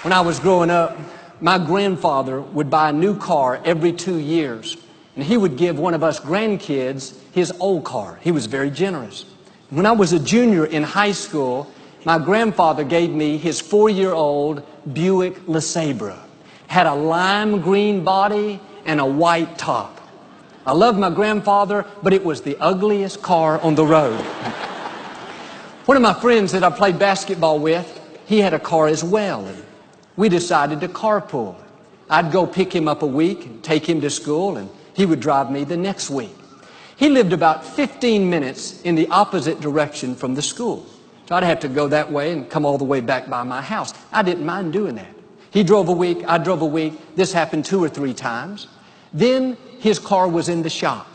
When I was growing up, my grandfather would buy a new car every 2 years. And he would give one of us grandkids his old car. He was very generous. When I was a junior in high school, my grandfather gave me his 4-year-old Buick LeSabre. Had a lime green body and a white top. I loved my grandfather, but it was the ugliest car on the road. One of my friends that I played basketball with, he had a car as well. And we decided to carpool. I'd go pick him up a week and take him to school, and he would drive me the next week. He lived about 15 minutes in the opposite direction from the school. So I'd have to go that way and come all the way back by my house. I didn't mind doing that. He drove a week, I drove a week. This happened 2 or 3 times. Then his car was in the shop.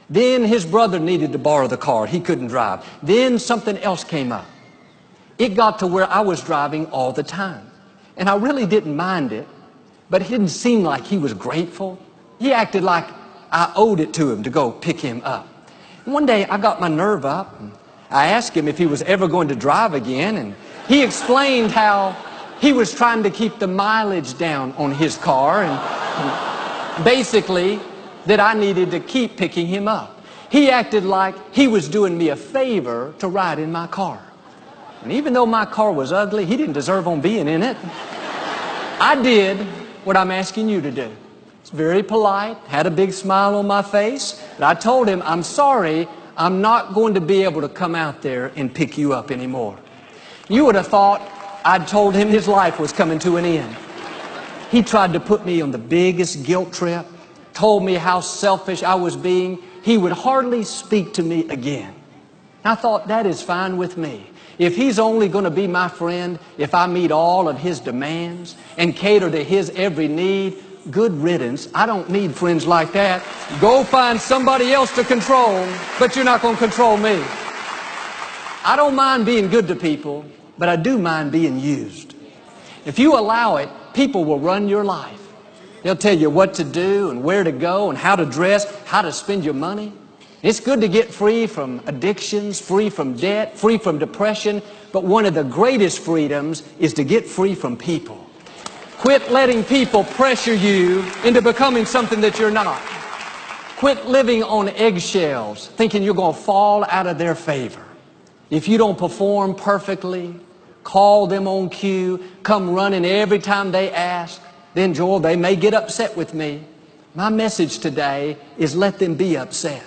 Then his brother needed to borrow the car. He couldn't drive. Then something else came up. It got to where I was driving all the time. And I really didn't mind it, but it didn't seem like he was grateful. He acted like I owed it to him to go pick him up. And one day I got my nerve up and I asked him if he was ever going to drive again, and he explained how he was trying to keep the mileage down on his car and basically that I needed to keep picking him up. He acted like he was doing me a favor to ride in my car. And even though my car was ugly, he didn't deserve on being in it. I did what I'm asking you to do. It's very polite, had a big smile on my face, but I told him, I'm sorry, I'm not going to be able to come out there and pick you up anymore. You would have thought I'd told him his life was coming to an end. He tried to put me on the biggest guilt trip, told me how selfish I was being. He would hardly speak to me again. I thought, that is fine with me. If he's only going to be my friend, if I meet all of his demands and cater to his every need, good riddance. I don't need friends like that. Go find somebody else to control, but you're not going to control me. I don't mind being good to people, but I do mind being used. If you allow it, people will run your life. They'll tell you what to do and where to go and how to dress, how to spend your money. It's good to get free from addictions, free from debt, free from depression, but one of the greatest freedoms is to get free from people. Quit letting people pressure you into becoming something that you're not. Quit living on eggshells, thinking you're going to fall out of their favor. If you don't perform perfectly, call them on cue, come running every time they ask, then Joel, they may get upset with me. My message today is let them be upset.